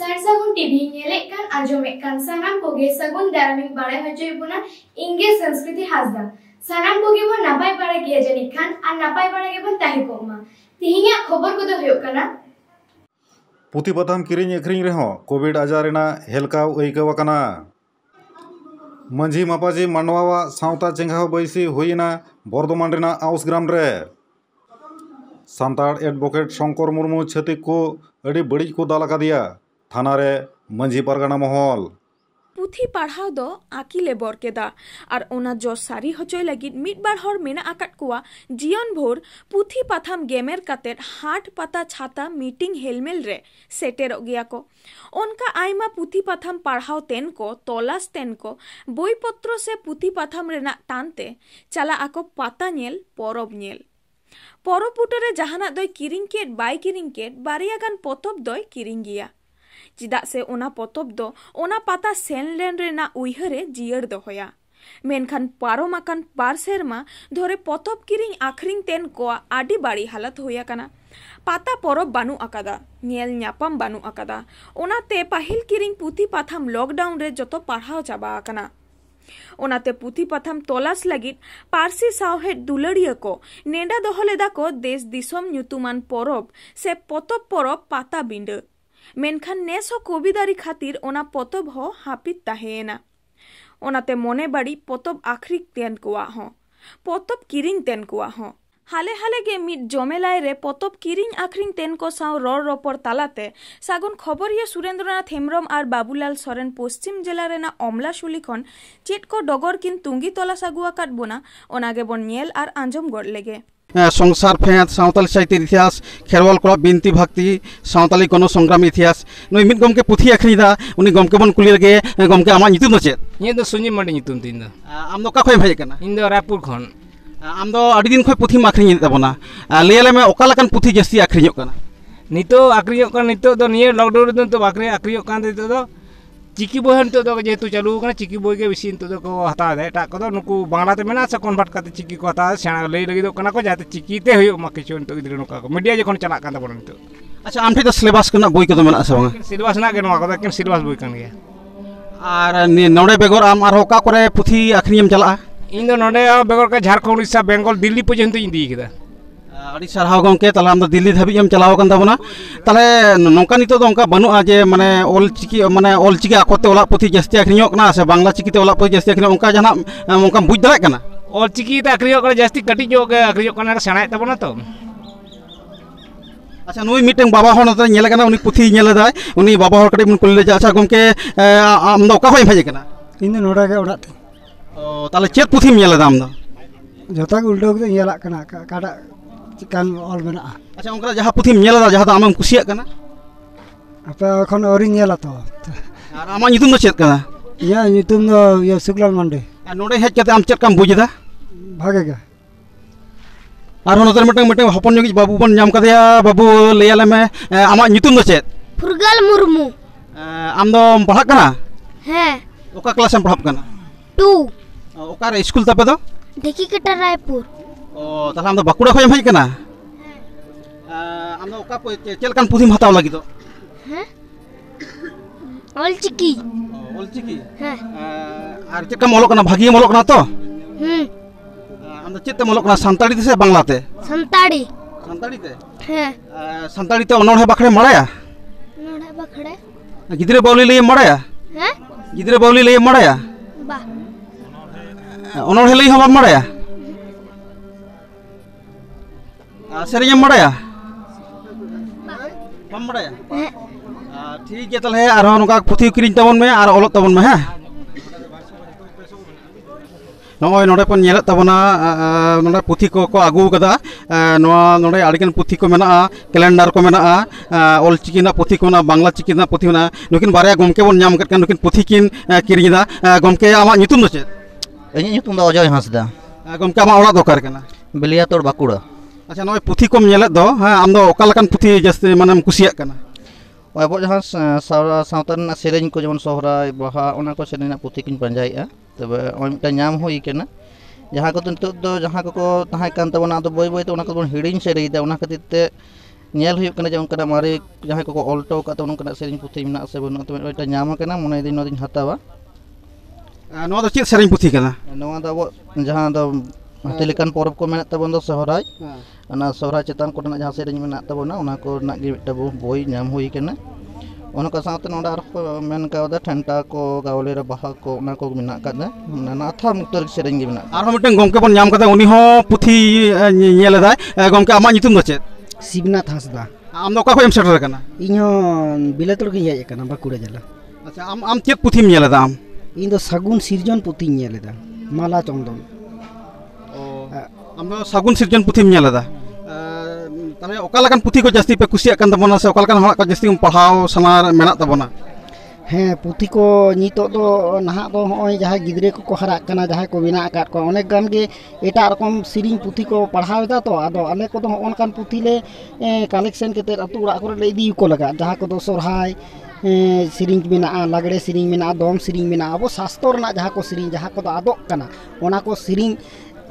सारसागुन TV नेलेक कान आंजोमेक कान सानाम कोगे सगुन दारामिक बारे हजोय बुना इंगे संस्कृति हासदा सानाम कोगे बो नापाय बारे गे जनि खान आ नापाय बारे गे बन ताहि कोमा तिहिया खबर को दो होयो कना पुथि पथाम किरिंग अखरिंग रेहो कोविड आजार रेना हेलकाव अइकाव कना मंझी मापाजी मानवा सावता चेंगाव बैसी हुईना बर्धमान रेना आउसग्राम रे सान्ताड़ एडवोकेट शंकर मुर्मू छतिक को अड़ी बड़ी को दाल दिया थाना रे मंझी पारगाना महल पुथी पढ़ाव दो आकिले बरकेदा और ओना जो सारी हचोय लगिद मिटबार हर मेना आकाट कुआ जीवन भोर पुथी पाथाम गेमेर कातेर हाट पाता छाता मीटिंग हेलमेल रे सेटेर गया को उनका आयमा पुथी पाथाम पढ़ाव तेन को तलाश तेन को बोई पत्र से पुथी पाथाम रेना टानते चला आको पाता नेल परब नेल परब पुटरे जहाना दोय किरिंग केट बाय किरिंग केट बारिया गान पतब दोय किरिंग गिया चिदा से ओना पतब दो ओना पाता सेनलेन रेना उइहरे जियर दोहया मेनखान पारोमाकान बार सेरमा धोरे पतब किरिंग आखरिंग तेन को आडी बाड़ी हालत होया कना पाता परब बानु आकादा नेल न्यापाम बानु आकादा ओनाते पाहिल किरिंग पुथी पाथाम लॉकडाउन रे जतो पढ़ाव चाबा आकाना ओनाते पुथी पाथाम तलाश लगित पारसी सावहेड दुलड़िया को नेडा दोहलेदा को देश दिसोम न्युतुमान परब से पतब परब पाता बिंड मेनखान नेस हो कोविदारी खातिर ओना पतब हो हापित ताहेना ओनाते मोने बाड़ी पतब आखरिक तेन कुआ हो पतब किरिंग तेन कुआ हो हाले हाले गे मिट जमेलाय रे पतब किरिंग आखरिंग तेन को साव रर रपर तालाते सागुन खबरिया सुरेंद्रनाथ हेम्ब्रम और बाबूलाल सोरेन पश्चिम जिला रेना अमलाशुली खन चेट को डगर किन तुंगी तला सागुआ काट बोना ओनागे बन नेल और आंजम गड़ लेगे संसार फेंत सावताली साहित्य इतिहास खेरवाल कोड़ा बिनती भक्ति सावताली गण संग्राम इतिहास नुई मिद गमके पुथी अखरीदा उनी गमके बन कुली लगे गमके आमा नितुम दो चेत ये दो सुनी मंडी नितुम तीन दो आम दो का खोय भाई कना इन दो रायपुर खन आम दो अडी दिन खोय पुथी माखरिኝ तबना लेले में ओका लकन पुथी जस्ती अखरिñो कना नितो अखरिñो कन नितो दो निये लॉकडाउन तो बाकरे अखरिñो कान नितो दो चिकी बोय नितो दो जेतु चालू कना चिकी बोय के बेसी नितो दो को हता दे टा को दो नुकु बांग्ला ते मेना से कन्वर्ट करते चिकी को हता सेना लई लगी दो कना को जाते चिकी ते होयो मा किछु नितो गिद्र नुका को मीडिया जखन चला कान तबन नितो अच्छा आम ठे सिलेबस कना बोय को मेना से बांग सिलेबस ना के नवा को केन सिलेबस बोय कान गया आर नोडे बेगर आम आर होका करे पुथी अखरिñम चला इन दो नोडे बेगर का झारखंड उड़ीसा बेंगल दिल्ली पर्यंत इंदी किदा अड़ी सारहाव गमके तला आम दिल्ली धाबी हम चलाव कान तबना तले नोंका नितो दो ओंका बनुआ जे माने ऑल चिकी आकोते ओला पुथी जस्ती अखरिñो कना से बांग्ला चिकी ते ओला पुथी जस्ती अखरिñो ओंका जाना ओंका बुझ दाड़ा कना ऑल चिकी ते अखरिñो कना जस्ती कटी जो के अखरिñो कना सेणाय तबना तो अच्छा नुई मिटeng बाबा हर नते नेले कना उनी पुथी नेले उनी बाबा हर कटे मन कुले जा अच्छा गमके आम दो का होय भाई कना इन नोडा के ओडा ओ ताले चेत पुथी नेले दाम दो जोता के उल्टो के नेला कना काडा चिकन ऑल बना अच्छा उनका जहां पुथी नेला जहां आम कुसिया कना apa kon ori नेला तो आर आमा नितुम दो चेत कना या नितुम दो या शुक्लाल मंडे नोडे हेज कते आम चेत काम बुझदा भागे गा आर नोतर मिटeng हपन जोगी बाबू बन नाम कदया बाबू लेयाले में आमा नितुम दो चेत फुरगल मुर्मू आम दो पढ़ा कना है ओका क्लास में पढ़ा कना 2 ओका रे स्कूल तपे दो देखी कटा रायपुर ओ तला आम दो बाकुड़ा खोय भाई कना आम दो ओका चेल कान पुथी हताव लागि दो हैं ऑल चिकी हैं आर चेक मोलो कना भागी मोलो कना तो आम दो चेत मोलो कना संताड़ी से बांग्ला ते संताड़ी ते हैं संताड़ी ते ओनोढ़े बाखड़े मड़ाया नोड़े बाखड़े गिद्रे बावली लई मड़ाया हैं गिद्रे बावली लई मड़ाया बा ओनोढ़े लई हम मड़ाया सेरियम मड़ाया बम मड़ाया ठीक है तले आरो नका पुथी किरिñ तबन में आर ओलक तबन में है नोय नोडे पन नेलत तबना नोडे पुथी को आगु कदा नोआ नोडे आडिगन पुथी को मेना कैलेंडर को मेना ऑल चिकी ना पुथी को ना बांग्ला चिकी ना पुथी ना नुकिन बारिया गमके बन नाम कट नुकिन पुथी किन किरिñदा गमके आमा नितुम दो चेत इᱧ नितुम दो अजय हांसदा गमके आमा ओला दोकार कना बेलिया तोड़ बाकुड़ा अच्छा नोय पुथी को नेलत दो हां आम दो ओका लकन पुथी जस्ते माने कुसिया कना अब जहाँ सावतान सेरें को जेमन सोहराय बाहा ओना को सेरें पुथी किन पंजाइया तबे ओइटा नाम होई केना जहाँ को तो जहाँ को तहाय कान तबना तो बोय बोय तो ओना को बन हिडिन सेरेइदा ओना खातिर ते nyel huyuk kana jang kana mare jahay ko olto ka to kana sering puthi mena se bono to eta nyama kana mone din no din hatawa no do chit sering puthi kana no da abo jahan do hatilikan porop ko mena tabon do sohrai ana sohrai chetan ko na jahan sering mena tabona ona ko na gi tabu boy nyam hui kana ona ka saate no dar ko men ka da thanta ko gaule ra baha ko na ko mena ka da na atha muktor sering gi mena ar miten gomke bon nyam kada uni ho puthi nyele dai gomke ama nyutum do chet Shivnath Hansda am no ka ko em setter kana ᱤᱧ ᱵᱤᱞᱟᱹᱛᱚᱲ ᱜᱤᱧ ᱦᱮᱡ ᱟᱠᱟᱱᱟ ᱵᱟᱸᱠᱩᱲᱟ ᱡᱮᱞᱟ acha am chet puthim nyele da am ᱤᱧ ᱫᱚ ᱥᱟᱹᱜᱩᱱ ᱥᱤᱨᱡᱚᱱ ᱯᱩᱛᱷᱤᱧ ᱧᱮᱞ ᱮᱫᱟ ᱢᱟᱞᱟ ᱪᱚᱱᱫᱚᱱ am do sagun sirjon puthim nyele da tane okalakan puthi ko jasti pe kusiak kan tabona se okalakan hora ko jasti pahau sanar menak tabona ᱦᱮᱸ ᱯᱩᱛᱷᱤ ᱠᱚ ᱱᱤᱛᱚᱜ ᱫᱚ ᱱᱟᱦᱟᱜ ᱫᱚ ᱦᱚᱸᱜᱼᱚᱭ ᱡᱟᱦᱟᱸᱭ ᱜᱤᱫᱽᱨᱟᱹ ᱠᱚᱠᱚ ᱦᱟᱨᱟᱜ ᱠᱟᱱᱟ ᱡᱟᱦᱟᱸᱭ ᱠᱚ ᱵᱮᱱᱟᱣ ᱟᱠᱟᱫ ᱠᱚᱣᱟ ᱚᱱᱮᱠ ᱜᱟᱱ ᱜᱮ ᱮᱴᱟᱜ ᱨᱚᱠᱚᱢ ᱥᱮᱨᱮᱧ ᱯᱩᱛᱷᱤ ᱠᱚ ᱯᱟᱲᱦᱟᱣ ᱮᱫᱟ ᱛᱚ ᱟᱫᱚ ᱟᱞᱮ ᱠᱚᱫᱚ ᱦᱚᱸᱜ ᱚᱱᱠᱟᱱ ᱯᱩᱛᱷᱤ ᱞᱮ ᱠᱟᱞᱮᱠᱥᱮᱱ ᱠᱟᱛᱮᱫ ᱟᱹᱛᱩ ᱚᱲᱟᱜ ᱠᱚᱨᱮ ᱞᱮ ᱤᱫᱤ ᱠᱚ ᱞᱟᱜᱟᱜ ᱡᱟᱦᱟᱸ ᱠᱚᱫᱚ ᱥᱚᱨᱦᱟᱭ ᱥᱮᱨᱮᱧ ᱢᱮᱱᱟᱜᱼᱟ ᱞᱟᱜᱽᱲᱮ ᱥᱮᱨᱮᱧ ᱢᱮᱱᱟᱜᱼᱟ ᱫᱚᱝ ᱥᱮᱨᱮᱧ ᱢᱮᱱᱟᱜᱼᱟ ᱟᱵᱚ ᱥᱟᱥᱛᱚ ᱨᱮᱱᱟᱜ ᱡᱟᱦᱟᱸ ᱠᱚ ᱥᱮᱨᱮᱧ ᱡᱟᱦᱟᱸ ᱠᱚᱫᱚ ᱟᱫᱚᱜ ᱠᱟᱱᱟ ᱚᱱᱟ ᱠᱚ ᱥᱮᱨᱮᱧ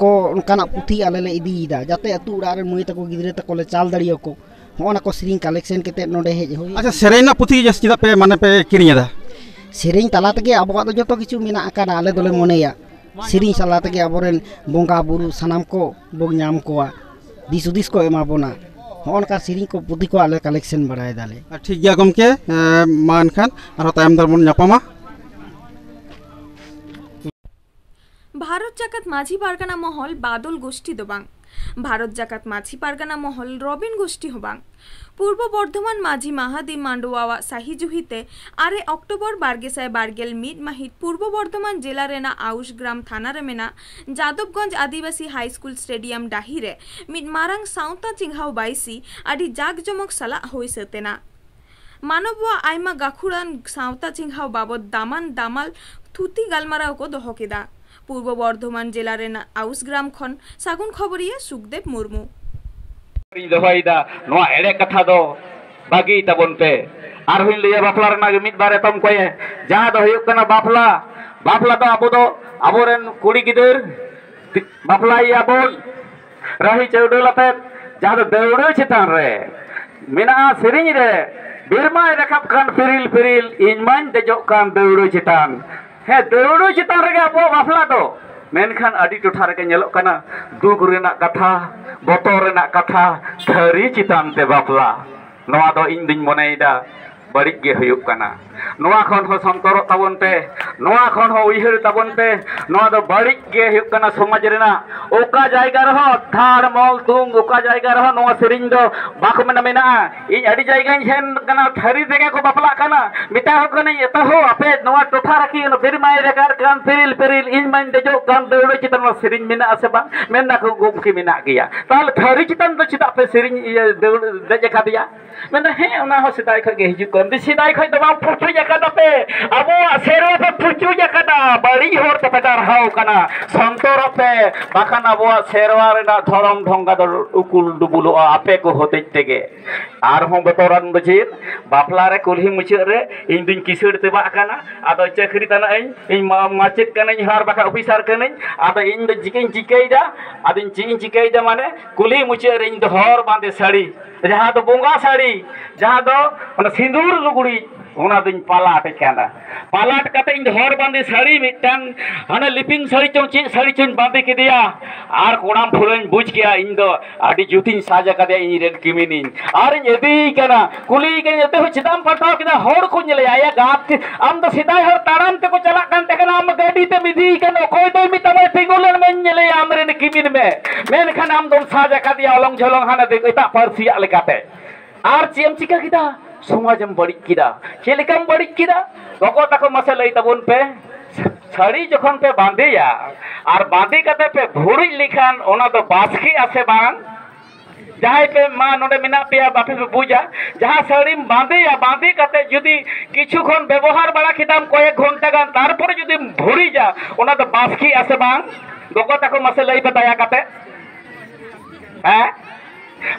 ᱠᱚ ᱚᱱᱠᱟᱱᱟᱜ ᱯᱩᱛᱷᱤ ᱟᱞᱮ ᱞᱮ ᱤᱫᱤᱭᱮᱫᱟ ᱡᱟᱛᱮ ᱟᱹᱛᱩ ᱚᱲᱟᱜ ᱨᱮ ᱢᱟᱹᱭ ᱛᱟᱠᱚ ᱜᱤᱫᱽᱨᱟᱹ ᱛᱟᱠᱚ ᱞᱮ ᱪᱟᱞ ᱫᱟᱲᱮᱭᱟᱠᱚ ᱦᱚᱸᱜᱼᱚ ᱱᱟ ᱠᱚ ᱥᱮᱨᱮᱧ ᱠᱟᱞᱮᱠᱥᱮᱱ ᱠᱟᱛᱮᱫ ᱱᱚᱰᱮ ᱦᱮᱡ ᱦᱩᱭ acha serena puthi jasti da pe mane pe kirinya da ᱥᱮᱨᱮᱧ ᱛᱟᱞᱟ ᱛᱮᱜᱮ ᱟᱵᱚᱣᱟᱜ ᱫᱚ ᱡᱚᱛᱚ ᱠᱤᱪᱷᱩ ᱢᱮᱱᱟᱜ ᱟᱠᱟᱫᱟ ᱟᱞᱮ ᱫᱚᱞᱮ ᱢᱚᱱᱮᱭᱟ ᱥᱮᱨᱮᱧ ᱛᱟᱞᱟ ᱛᱮᱜᱮ ᱟᱵᱚᱨᱮᱱ ᱵᱚᱸᱜᱟ ᱵᱩᱨᱩ ᱥᱟᱱᱟᱢ ᱠᱚ ᱵᱚ ᱧᱟᱢ ᱠᱚᱣᱟ ᱫᱤᱥ ᱦᱩᱫᱤᱥ ᱠᱚ ᱮᱢᱟ ᱵᱚᱱᱟ ᱦᱚᱸᱜᱼᱚ ᱱᱚᱝᱠᱟ ᱥᱮᱨᱮᱧ ᱠᱚ ᱯᱩᱛᱷᱤ ᱠᱚ ᱟᱞᱮ ᱠᱟᱞᱮᱠᱥᱮᱱ ᱵᱟᱲᱟᱭ ᱫᱟᱞᱮ ठीक गया गमके मा एनखान आरो तायम दार बन ᱧᱟᱯᱟᱢᱟ भारत जाकात माझी पारगाना महल बादल गोष्ठी दो बांग भारत जाकात माझी पारगाना महल रबिन गोष्ठी हो बांग पूर्व बर्धमान माझी महादी मांडुआवा साही जुहिते 8 अक्टोबर 2022 मिड माहित पूर्व बर्धमान जिला रेना आउश ग्राम थाना रे मेना जादवगंज आदिवासी हाई स्कूल स्टेडियम डाही रे मिड मारांग साउता चिंघाव बाइसी आदि जागजमक सला होई सतेना मानववा आयमा गाखुरान साउता चिंघाव बाबद दामान दामाल थुती गालमाराव को दोहो केदा पूर्व बर्धमान जिला रेना आउस ग्राम खन सागुन खबरिया सुखदेव मुर्मू दोहईदा नोआ एड़े कथा दो बागी तबन पे आर हुइन लिया बापला रना मिद बारे तम कोये जहां दो हुयुक कना बापला बापला दो अबो दो अबोरेन कुड़ी गिदर बापला याबोन रही चौडलते जहां दो देउड़ो चितान रे मेना सेरिñ रे बिरमाय रखब कान फिरिल फिरिल इनमान देजो कान देउड़ो चितान हे देउड़ो चितान रे अबो बापला दो मेनखान आदि टोठा रे नेलोक कना दुख रेना कथा बतर रेना कथा थरी चितान ते बापला नोआ दो इन दिन मनेदा बड़िक गे हुयुक कना नोआ खन हो संतर ताबन पे नोआ खन हो उइहर ताबन पे नोआ दो बड़िक गे हुयुक कना समाज रेना ओका जायगा रहो थार मल तुंग ओका जायगा रहो नोआ सेरिñ दो बाको मेना मेना इन आदि जायगा हेन कना थरी देगे को बापला कना मिता हो कने एता हो आपे नोआ टोठा रखी बिरमाय रेगार कान पेरिल पेरिल इन मान देजो कान देउड़ो चितान सेरिñ मेना आसे बा मेना को गोमकी मेना गया ताल थरी चितान दो चिता पे सेरिñ देजे खादिया मेना हे ओना हो सिदाय ख गे हिजु कन सिदाय ख दो पुचु जकादा पे अबो सेरो पे पुचु जकादा बड़ी होर पे पेटार हाउ कना संतर पे बाखान अबो सेरवा रेना धरम ढंगा दो उकुल दुबुलो आपे को होते तेगे आर हो बतोरान बजिर बापला रे कुलही मुचे रे इन दिन किसड़ तेबा कना आदो चकरी तना इन माचित कने हार बाका ऑफिसर कने आदो इन द जिकिन जिकैदा आदिन चिन जिकैदा माने कुलही मुचे रे इन द हर बांदे साड़ी जहां दो बोंगा साड़ी जहां दो सिंदूर लुगड़ी ओना दिन पालाट काना पालाट कते इन हर बांदे साड़ी मिटांग हाना लिपिंग साड़ी चों ची साड़ी चों बांदे केदिया आर कोणाम फुरन बुझ गया इन दो आडी जुतिन साजा कदे इन रेन किमिनिन आर इन एदी काना कुली के एते हो चिताम पटाव किदा हर को नेले आया गात आम दो सिदाय हर ताराम ते को चला कान ते काना आम गाड़ी ते मिदी काना कोय दो मितामे तिगुलन में नेले आम रेन किमिन में मेन खान आम दो साजा कदिया अलंग झलंग हाना दे एता परसिया लेकाते आर चेम चिका किदा समाजम बड़ी किदा चेलिकम बड़ी किदा गगो तको मसे लई तबन पे छड़ी जखन पे बांधेया आर बांधे कते पे भुड़ी लिखान ओना दो बासकी आसे बांग जहां पे मा नोडे मिना पेया बापे पे बुझा जहां छड़ी बांधेया बांधे कते जदी किछु खन व्यवहार बड़ा खिदाम कयेक घंटा गान तारपर जदी भुड़ी जा ओना दो बासकी आसे बांग गगो तको मसे लई पे दया कते हैं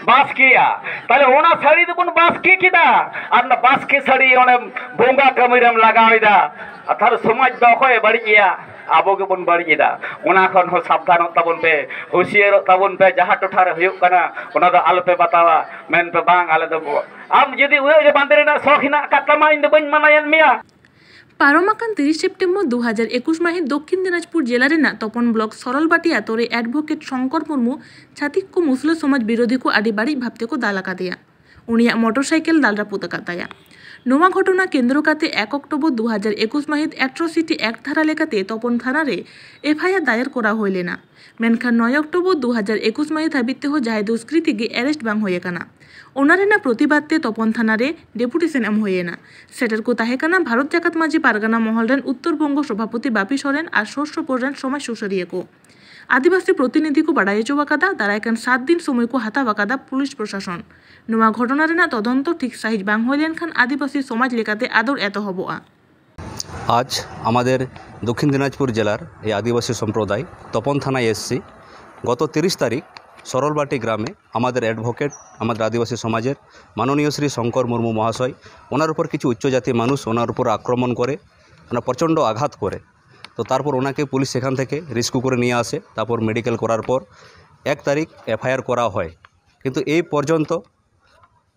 बासकिया ताले ओना साड़ी दुबन बासकी किदा आर ना बासकी साड़ी ओने बोंगा कमिरम लगाविदा अथार समाज दो कोय बड़िया abo ge bon bari ida ona khon ho sabdhanot tabon pe husiarot tabon pe jaha totha re huyuk kana ona do alo pe batawa men pe bang ale do am jodi uyo je bandere na shok hina katama inde bañ manayan miya পারমাকান 30 September 2021 মাহে দক্ষিণ দিনাজপুর জেলার Tapan block সরলবাটি আতরে advocate Shankar Murmu ছাতিক কো মুসলিম সমাজ বিরোধী কো আদি বাড়ি ভাবতে কো দালাকা দেয়া উনিয়া motorcycle দালরা পুতকা Taya নোয়া ঘটনা কেন্দ্র কাতে 1 অক্টোবর 2021 মাহে অ্যাট্রোসিটি অ্যাক্ট ধারা লেখাতে তপন থানারে এফআইআর দায়ের করা হইলে না মেনখান 9 অক্টোবর 2021 মাহে ধাবিতে হো যায় দুষ্কৃতীকে অ্যারেস্ট বাং হয়ে কানা ওনারেনা প্রতিবাদতে তপন থানারে ডেপুটেশন এম হয়ে না সেটার কো তাহে কানা ভারত জাকাত মাঝি পারগানা মহলরেন উত্তরবঙ্গ সভাপতি বাপি সরেন আর শস্য পরেন সমাজ সুসরিয়ে কো আদিবাসী প্রতিনিধি কো বাড়াইয়ে চোবাকাদা দাঁড়াইকান 7 দিন সময় কো হাতা বাকাদা পুলিশ প্রশাসন নোয়া ঘটনারেনা তদন্ত ঠিক সাহিজ বাং হইলেন খান আদিবাসী সমাজ লেখাতে আদর এত হবআ আজ আমাদের দক্ষিণ দিনাজপুর জেলার এই আদিবাসী সম্প্রদায় তপন থানায় এসছি গত 30 তারিখ সরলবাটি গ্রামে আমাদের অ্যাডভোকেট আমাদের আদিবাসী সমাজের মাননীয় শ্রী শঙ্কর মুর্মু মহাশয় ওনার উপর কিছু উচ্চজাতি মানুষ ওনার উপর আক্রমণ করে ওনার প্রচণ্ড আঘাত করে তো তারপর ওনাকে পুলিশ সেখান থেকে রেস্কিউ করে নিয়ে আসে তারপর মেডিকেল করার পর 1 তারিখ এফআইআর করা হয় কিন্তু এই পর্যন্ত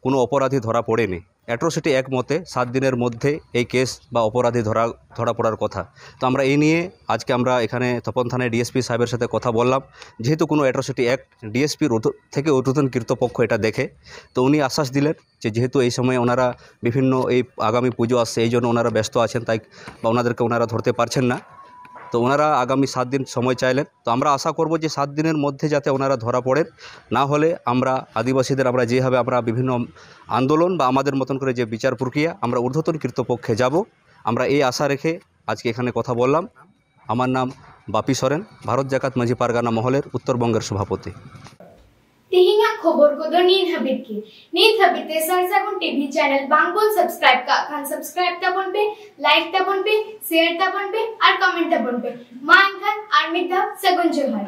কোনো অপরাধী ধরা পড়েনি অ্যাট্রোসিটি এক মতে 7 দিনের মধ্যে এই কেস বা অপরাধী ধরা পড়ার কথা তো আমরা এই নিয়ে আজকে আমরা এখানে তপন থানায় ডিএসপি সাহেবের সাথে কথা বললাম যেহেতু কোনো অ্যাট্রোসিটি অ্যাক্ট ডিএসপির থেকে ঊর্ধ্বতন কর্তৃপক্ষ এটা দেখে তো উনি আশ্বাস দিলেন যে যেহেতু এই সময় ওনারা বিভিন্ন এই আগামী পুজো আসছে এই জন্য ওনারা ব্যস্ত আছেন তাই বা ওনাদেরকে ওনারা ধরতে পারছেন না তো ওনারা আগামী 7 দিন সময় চাইলেন তো আমরা আশা করব যে 7 দিনের মধ্যে যাতে ওনারা ধরা পড়েন না হলে আমরা আদিবাসীদের আমরা যেভাবে আমরা বিভিন্ন আন্দোলন বা আমাদের মতন করে যে বিচার প্রক্রিয়া আমরা ঊর্ধ্বতন কর্তৃপক্ষে যাব আমরা এই আশা রেখে আজকে এখানে কথা বললাম আমার নাম বাপি সরেন ভারত জাকাত মাঝি পারগানা মহলের উত্তরবঙ্গের সভাপতি तिहिंगा खबर को दो नींद हबिते सरसागुन टीवी चैनल बांगबोल सब्सक्राइब का खान सब्सक्राइब तबन पे लाइक तबन पे शेयर तबन पे और कमेंट तबन पे मां खान आर्मी दा सगुन जोहार।